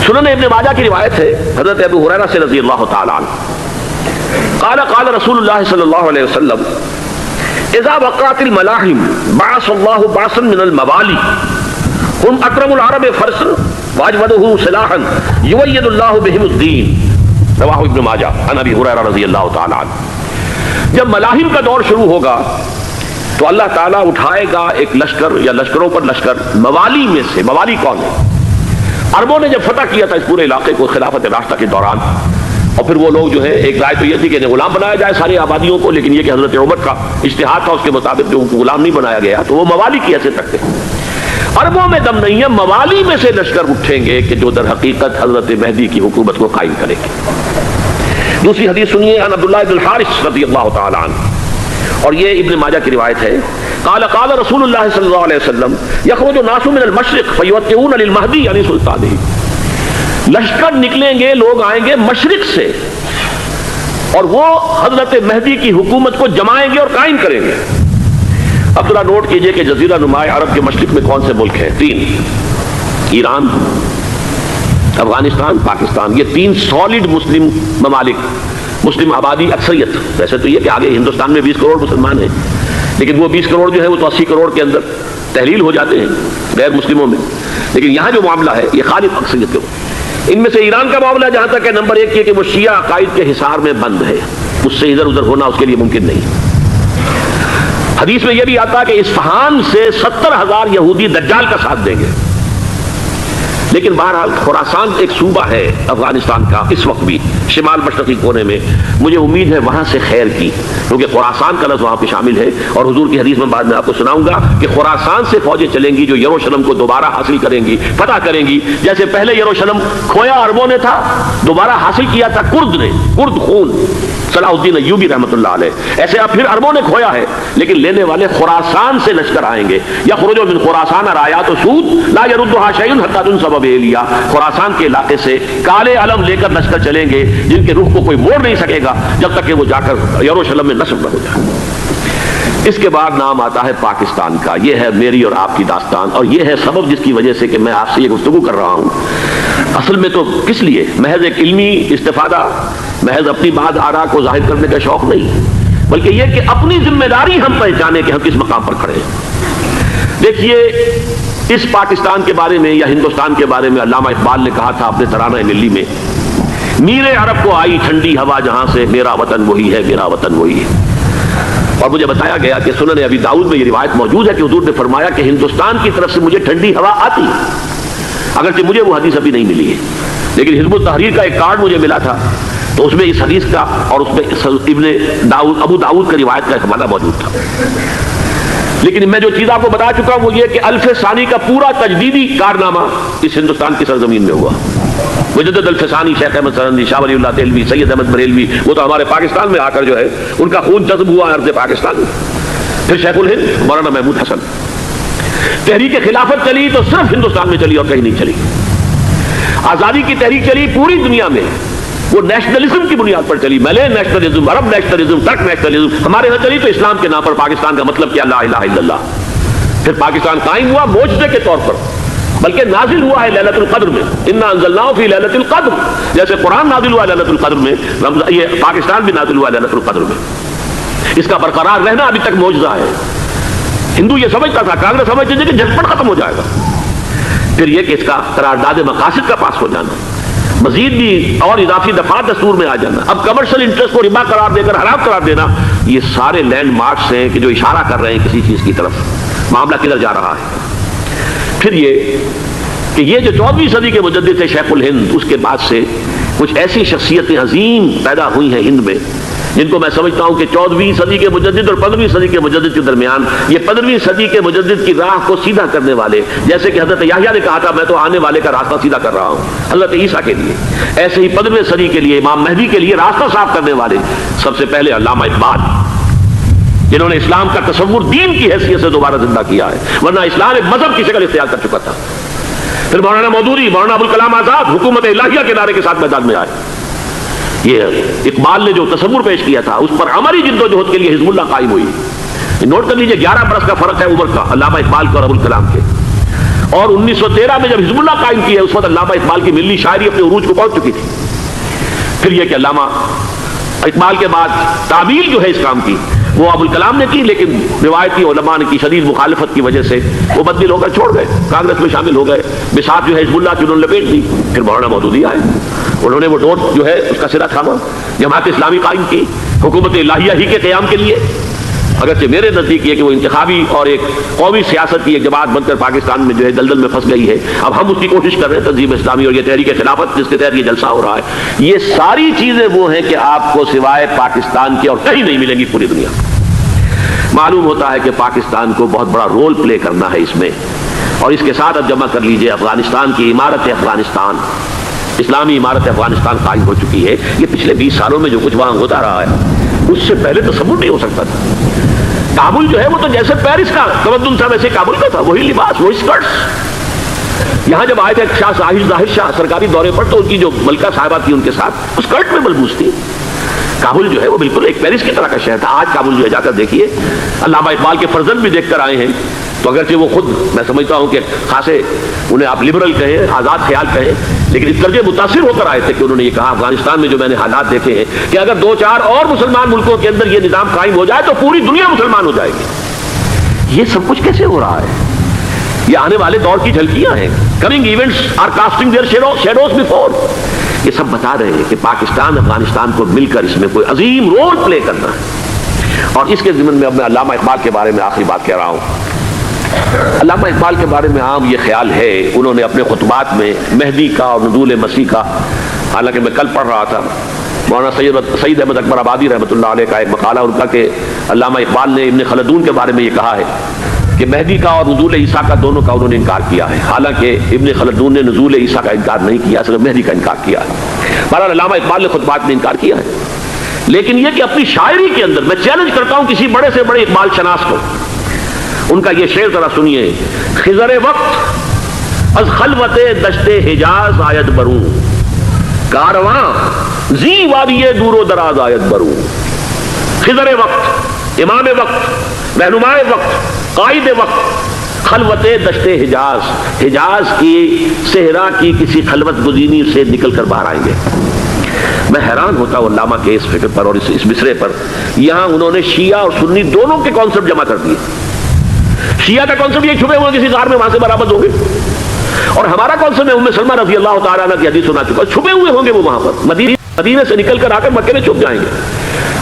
سنن ابن ماجہ کی روایت ہے حضرت ابو ہریرہ سے رضی اللہ تعالی عنہ قال قال رسول اللہ صلی اللہ علیہ وسلم اذا وقعت الملاحم بعث اللہ بعثا من الموالی هم اکرم العرب فرسا واجودہ سلاحا یوید اللہ بہم الدین، رواہ ابن ماجہ عن ابی ہریرہ رضی اللہ تعالی عنہ۔ جب ملاحم کا دور شروع ہوگا تو اللہ تعالیٰ اٹھائے گا ایک لشکر یا لشکروں پر لشکر موالی میں سے۔ موالی کون ہے؟ عربوں نے جب فتح کیا تھا اس پورے علاقے کو خلافت راشدہ کے دوران، اور پھر وہ لوگ جو ہے ایک رائے تو یہ تھی کہ انہیں غلام بنایا جائے ساری آبادیوں کو، لیکن یہ کہ حضرت عمر کا اجتہاد تھا اس کے مطابق جو ان کو غلام نہیں بنایا گیا، تو وہ موالی کی حیثیت رکھتے ہیں۔ عربوں میں دم نہیں ہے، موالی میں سے لشکر اٹھیں گے کہ جو در حقیقت حضرت مہدی کی حکومت کو قائم کریں گے۔ دوسری حدیث سنیے عن عبداللہ بن الحارث رضی اللہ تعالی عنہ، اور یہ ابن ماجہ کی روایت ہے قال قال رسول اللہ صلی اللہ علیہ وسلم یخرج الناس من المشرق فیوطئون للمہدی علی سلطانہ، لشکر نکلیں گے، لوگ آئیں گے مشرق سے اور وہ حضرت مہدی کی حکومت کو جمائیں گے اور قائم کریں گے۔ اب ذرا نوٹ کیجئے کہ جزیرہ نما عرب کے مشرق میں کون سے ملک ہیں؟ 3، ایران، افغانستان، پاکستان، یہ 3 سالڈ مسلم ممالک، مسلم آبادی اکثریت۔ ویسے تو یہ کہ آگے ہندوستان میں 20 کروڑ مسلمان ہیں، لیکن وہ 20 کروڑ جو ہے وہ تو 80 کروڑ کے اندر تحلیل ہو جاتے ہیں غیر مسلموں میں، لیکن یہاں جو معاملہ ہے یہ خالص اکثریت کے۔ ان میں سے ایران کا معاملہ جہاں تک ہے نمبر 1 یہ کہ وہ شیعہ عقائد کے حصار میں بند ہے، اس سے ادھر ادھر ہونا اس کے لیے ممکن نہیں۔ حدیث میں یہ بھی آتا ہے کہ اصفہان سے 70,000 یہودی دجال کا ساتھ دیں گے، لیکن بہرحال خراسان ایک صوبہ ہے افغانستان کا اس وقت بھی شمال مشرقی کونے میں، مجھے امید ہے وہاں سے خیر کی، کیونکہ خراسان کا لفظ وہاں پہ شامل ہے، اور حضور کی حدیث میں بعد میں آپ کو سناؤں گا کہ خراسان سے فوجیں چلیں گی جو یروشلم کو دوبارہ حاصل کریں گی، فتح کریں گی۔ جیسے پہلے یروشلم کھویا عربوں نے تھا، دوبارہ حاصل کیا تھا کرد نے، کرد خون صلاح الدین ایوبی رحمۃ اللہ علیہ، ایسے اب پھر عربوں نے کھویا ہے، لیکن لینے والے خراسان سے لشکر آئیں گے۔ یخرج من خراسان رایات و سود لا یردها شیء حتی تنصب بإیلیا، خراسان کے علاقے سے کالے علم لے کر لشکر چلیں گے جن کے رخ کو کوئی موڑ نہیں سکے گا جب تک کہ وہ جا کر یروشلم میں نصب نہ ہو جائے۔ اس کے بعد نام آتا ہے پاکستان کا۔ یہ ہے میری اور آپ کی داستان، اور یہ ہے سبب جس کی وجہ سے کہ میں آپ سے یہ گفتگو کر رہا ہوں۔ اصل میں تو کس لیے؟ محض ایک علمی استفادہ، محض اپنی بات آراء کو ظاہر کرنے کا شوق نہیں، بلکہ یہ کہ اپنی ذمہ داری ہم پہچانے کہ ہم کس مقام پر کھڑے ہیں۔ دیکھیے اس پاکستان کے بارے میں یا ہندوستان کے بارے میں علامہ اقبال نے کہا تھا اپنے ترانہ ملی میں، میرے عرب کو آئی ٹھنڈی ہوا جہاں سے، میرا وطن وہی ہے، میرا وطن وہی ہے۔ اور مجھے بتایا گیا کہ سنن ابی داؤد میں یہ روایت موجود ہے کہ حضور نے فرمایا کہ ہندوستان کی طرف سے مجھے ٹھنڈی ہوا آتی ہے، اگرچہ مجھے وہ حدیث ابھی نہیں ملی ہے، لیکن حزب التحریر کا ایک کارڈ مجھے ملا تھا، تو اس میں اس حدیث کا اور اس میں ابن داؤد ابو داؤد کا روایت کا حوالہ موجود تھا۔ لیکن میں جو چیز آپ کو بتا چکا ہوں وہ یہ کہ الف ثانی کا پورا تجدیدی کارنامہ اس ہندوستان کی سرزمین میں ہوا۔ مجدد الف ثانی شیخ احمد سرندی، شاہ ولی اللہ دہلوی، سید احمد بریلوی، وہ تو ہمارے پاکستان میں آ کر جو ہے ان کا خون جذب ہوا ارض پاکستان میں۔ پھر شیخ الہند مولانا محمود حسن، تحریک خلافت چلی تو صرف ہندوستان میں چلی اور کہیں نہیں چلی۔ آزادی کی تحریک چلی پوری دنیا میں، وہ نیشنلزم کی بنیاد پر چلی، ملے نیشنلزم، عرب نیشنلزم، ترک نیشنلزم۔ ہمارے یہاں چلی تو اسلام کے نام پر پاکستان کا مطلب کیا؟ لا الہ الا اللہ۔ پھر پاکستان قائم ہوا معجزے کے طور پر، بلکہ نازل ہوا ہے لیلۃ القدر میں، انا انزلناہ فی لیلۃ القدر، جیسے قرآن نازل ہوا لیلۃ القدر میں، یہ پاکستان بھی نازل ہوا لیلۃ القدر میں۔ اس کا برقرار رہنا ابھی تک معجزہ ہے۔ ہندو یہ سمجھتا تھا، کانگریس سمجھتی تھی کہ جھٹپٹ ختم ہو جائے گا۔ پھر یہ کہ اس کا قرارداد مقاصد کا پاس ہو جانا، مزید بھی اور اضافی دفعات دستور میں آ جانا، اب کمرشل انٹرسٹ کو ربا قرار دے کر حرام قرار دینا، یہ سارے لینڈ مارکس ہیں کہ جو اشارہ کر رہے ہیں کسی چیز کی طرف، معاملہ کدھر جا رہا ہے۔ پھر یہ کہ یہ جو 14ویں صدی کے مجدد تھے شیخ الہند، اس کے بعد سے کچھ ایسی شخصیتیں عظیم پیدا ہوئی ہیں ہند میں جن کو میں سمجھتا ہوں کہ 14ویں صدی کے مجدد اور 15ویں صدی کے مجدد کے درمیان یہ 15ویں صدی کے مجدد کی راہ کو سیدھا کرنے والے، جیسے کہ حضرت یحییٰ نے کہا تھا میں تو آنے والے کا راستہ سیدھا کر رہا ہوں حضرت عیسیٰ کے لیے، ایسے ہی 15ویں صدی کے لیے امام مہدی کے لیے راستہ صاف کرنے والے سب سے پہلے علامہ اقبال، جنہوں نے اسلام کا تصور دین کی حیثیت سے دوبارہ زندہ کیا ہے، ورنہ اسلام ایک مذہب کی شکل اختیار کر چکا تھا۔ پھر مولانا مودودی، مولانا ابوالکلام آزاد حکومت الہیہ کے نعرے کے ساتھ میدان میں آئے۔ یہ اقبال نے جو تصور پیش کیا تھا اس پر عملی جد و جہد کے لیے حزب اللہ قائم ہوئی۔ نوٹ کر لیجئے 11 برس کا فرق ہے عمر کا علامہ اقبال کے اور ابوالکلام کے۔ اور 1913 میں جب حزب اللہ قائم کی ہے اس وقت علامہ اقبال کی ملی شاعری اپنے عروج کو پہنچ چکی تھی۔ پھر یہ کہ علامہ اقبال کے بعد تعمیل جو ہے اس کام کی وہ ابوالکلام نے کی، لیکن روایتی علماء نے کی شدید مخالفت کی وجہ سے وہ بدل ہو کر چھوڑ گئے، کانگریس میں شامل ہو گئے، بساط جو ہے حزب اللہ کی انہوں نے لپیٹ دی۔ پھر مولانا مودودی آئے، انہوں نے وہ ڈور جو ہے اس کا سرا تھاما، جماعت اسلامی قائم کی حکومت الہیہ ہی کے قیام کے لیے، اگرچہ میرے نزدیک یہ کہ وہ انتخابی اور ایک قومی سیاست کی ایک جماعت بن کر پاکستان میں جو ہے دلدل میں پھنس گئی ہے۔ اب ہم اس کی کوشش کر رہے ہیں، تنظیم اسلامی اور یہ تحریک خلافت جس کے تحت یہ جلسہ ہو رہا ہے، یہ ساری چیزیں وہ ہیں کہ آپ کو سوائے پاکستان کے اور کہیں نہیں ملیں گی پوری دنیا۔ معلوم ہوتا ہے کہ پاکستان کو بہت بڑا رول پلے کرنا ہے اس میں، اور اس کے ساتھ اب جمع کر لیجئے افغانستان کی عمارت افغانستان، اسلامی عمارت افغانستان قائم ہو چکی ہے۔ یہ پچھلے 20 سالوں میں جو کچھ وہاں ہوتا رہا ہے اس سے پہلے تصور نہیں ہو سکتا تھا۔ کابل جو ہے وہ تو جیسے پیرس کا تمدن تھا ویسے کابل کا تھا، وہی لباس، وہی اسکرٹس۔ یہاں جب آئے تھے شاہ ظاہر شاہ سرکاری دورے پر تو ان کی جو ملکہ صاحبہ تھی ان کے ساتھ اسکرٹ میں ملبوس تھی۔ کابل جو ہے وہ بالکل ایک پیرس کی طرح کا شہر تھا۔ آج کابل جو ہے جا کر دیکھیے، علامہ اقبال کے فرزند بھی دیکھ کر آئے ہیں، تو اگرچہ وہ خود میں سمجھتا ہوں کہ خاصے انہیں آپ لبرل کہیں، آزاد خیال کہیں، لیکن اس درجے متاثر ہو کر آئے تھے کہ انہوں نے یہ کہا افغانستان میں جو میں نے حالات دیکھے ہیں کہ اگر 2-4 اور مسلمان ملکوں کے اندر یہ نظام قائم ہو جائے تو پوری دنیا مسلمان ہو جائے گی۔ یہ سب کچھ کیسے ہو رہا ہے؟ یہ آنے والے دور کی جھلکیاں ہیں۔ Coming events are casting their shadows before. یہ سب بتا رہے ہیں کہ پاکستان افغانستان کو مل کر اس میں کوئی عظیم رول پلے کرنا ہے، اور اس کے ضمن میں اب میں علامہ اقبال کے بارے میں آخری بات کہہ رہا ہوں۔ علامہ اقبال کے بارے میں عام یہ خیال ہے، انہوں نے اپنے خطبات میں مہدی کا اور نزول مسیح کا، حالانکہ میں کل پڑھ رہا تھا مولانا سید احمد اکبر آبادی رحمۃ اللہ علیہ کا ایک مقالہ ان کا کہ علامہ اقبال نے ابن خلدون کے بارے میں یہ کہا ہے کہ مہدی کا اور نزول عیسیٰ کا دونوں کا انہوں نے انکار کیا ہے، حالانکہ ابن خلدون نے نزول عیسیٰ کا انکار نہیں کیا، صرف مہدی کا انکار کیا ہے۔ بہرحال علامہ اقبال نے خطبات میں انکار کیا ہے، لیکن یہ کہ اپنی شاعری کے اندر میں چیلنج کرتا ہوں کسی بڑے سے بڑے اقبال شناس کو، ان کا یہ شعر ذرا سنیے۔ خضر وقت از خلوت دشت حجاز آیت بروں، کارواں زی وادی دور و دراز آیت بروں۔ خضر وقت، امام وقت، رہنمائے وقت، قائد وقت، خلوت دشت حجاز، حجاز کی صحرا کی کسی خلوت گزینی سے نکل کر باہر آئیں گے۔ میں حیران ہوتا ہوں علامہ کے اس فکر پر اور اس مصرے پر۔ یہاں انہوں نے شیعہ اور سنی دونوں کے کانسیپٹ جمع کر دیے۔ شیعہ کا کانسیپٹ یہ چھپے ہوئے کسی غار میں وہاں سے برآمد ہوں گے، اور ہمارا کانسیپٹ میں ام سلمہ رضی اللہ تعالیٰ عنہ کی حدیث سنا چکا، چھپے ہوئے ہوں گے وہ وہاں پر، مدینے سے نکل کر آ کر مکے میں چھپ جائیں گے۔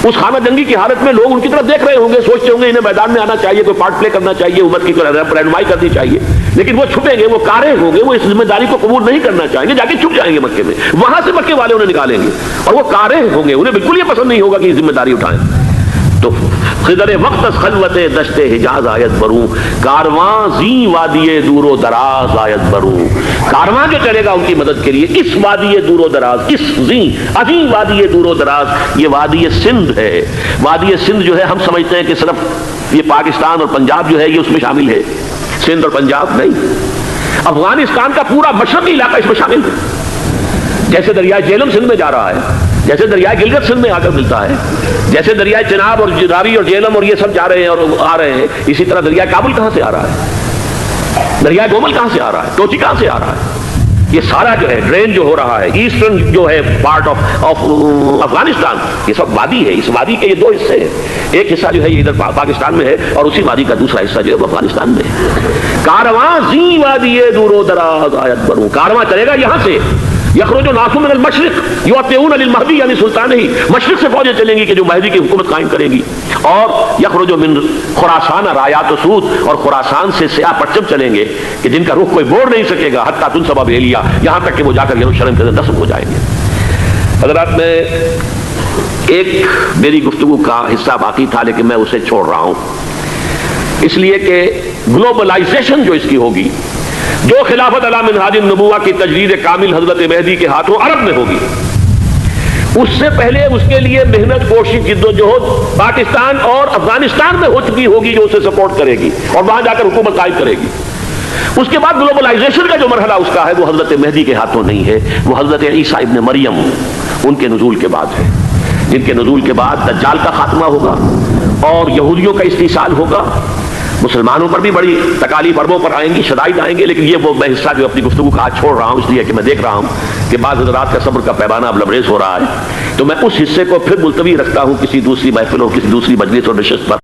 اس خانہ جنگی کی حالت میں لوگ ان کی طرف دیکھ رہے ہوں گے، سوچتے ہوں گے انہیں میدان میں آنا چاہیے، کوئی پارٹ پلے کرنا چاہیے، امت کی رہنمائی کرنی چاہیے، لیکن وہ چھپیں گے، وہ کارے ہوں گے، وہ اس ذمہ داری کو قبول نہیں کرنا چاہیں گے، جا کے چھپ جائیں گے مکے میں، وہاں سے مکے والے انہیں نکالیں گے، اور وہ کارے ہوں گے، انہیں بالکل یہ پسند نہیں ہوگا کہ یہ ذمہ داری اٹھائیں۔ تو خضر وقت از خلوت دشت حجاز آیت بروں، کارواں زی وادی دور و دراز آیت بروں۔ کارواں کے چلے گا ان کی مدد کے لیے اس وادی دور و دراز، اس زی عظیم وادی دور و دراز، یہ وادی سندھ ہے۔ وادی سندھ جو ہے ہم سمجھتے ہیں کہ صرف یہ پاکستان اور پنجاب جو ہے یہ اس میں شامل ہے، سندھ اور پنجاب نہیں، افغانستان کا پورا مشرقی علاقہ اس میں شامل ہے۔ جیسے دریائے جہلم سندھ میں جا رہا ہے، جیسے دریائے گلگت سندھ میں آ کر ملتا ہے، جیسے دریائے چناب اور راوی اور جہلم اور یہ سب جا رہے ہیں اور آ رہے ہیں، اسی طرح دریائے کابل کہاں سے آ رہا ہے، دریائے گومل کہاں سے آ رہا ہے، کوچی کہاں سے آ رہا ہے، یہ سارا جو ہے ڈرین جو ہو رہا ہے ایسٹرن جو ہے پارٹ آف افغانستان، یہ سب وادی ہے۔ اس وادی کے یہ 2 حصے ہیں، ایک حصہ جو ہے یہ ادھر پاکستان میں ہے اور اسی وادی کا دوسرا حصہ جو ہے افغانستان میں ہے۔ کارواں زی وادی دور و دراز آیت بروں، کارواں چلے گا یہاں سے، یخرج ناس من المشرق یؤتون للمہدی یعنی سلطان ہی، مشرق سے فوجیں چلیں گی کہ جو مہدی کی حکومت قائم کرے گی، اور یخرج من خراسان رایات و سود، اور خراسان سے سیاہ پرچم چلیں گے کہ جن کا رخ کوئی موڑ نہیں سکے گا، حتیٰ تنصب بإیلیاء، یہاں تک کہ وہ جا کر یروشلم کے اندر دفن ہو جائیں گے۔ حضرات میں ایک میری گفتگو کا حصہ باقی تھا لیکن میں اسے چھوڑ رہا ہوں، اس لیے کہ گلوبلائزیشن جو اس کی ہوگی، جو خلافت علی منہاج النبوہ کی تجدید کامل حضرت مہدی کے ہاتھوں عرب میں ہوگی، اس سے پہلے اس کے لیے محنت، کوشش، جد و جہد پاکستان اور افغانستان میں ہو چکی ہوگی جو اسے سپورٹ کرے گی اور وہاں جا کر حکومت قائم کرے گی۔ اس کے بعد گلوبلائزیشن کا جو مرحلہ اس کا ہے وہ حضرت مہدی کے ہاتھوں نہیں ہے، وہ حضرت عیسیٰ ابن مریم ان کے نزول کے بعد ہے، جن کے نزول کے بعد دجال کا خاتمہ ہوگا اور یہودیوں کا استحصال ہوگا مسلمانوں پر بھی بڑی تکالیف عربوں پر آئیں گی، شدائد آئیں گے، لیکن یہ وہ میں حصہ جو اپنی گفتگو کا آج چھوڑ رہا ہوں اس لیے کہ میں دیکھ رہا ہوں کہ بعض حضرات کا صبر کا پیمانہ اب لبریز ہو رہا ہے، تو میں اس حصے کو پھر ملتوی رکھتا ہوں کسی دوسری محفل اور کسی دوسری مجلس اور نشست پر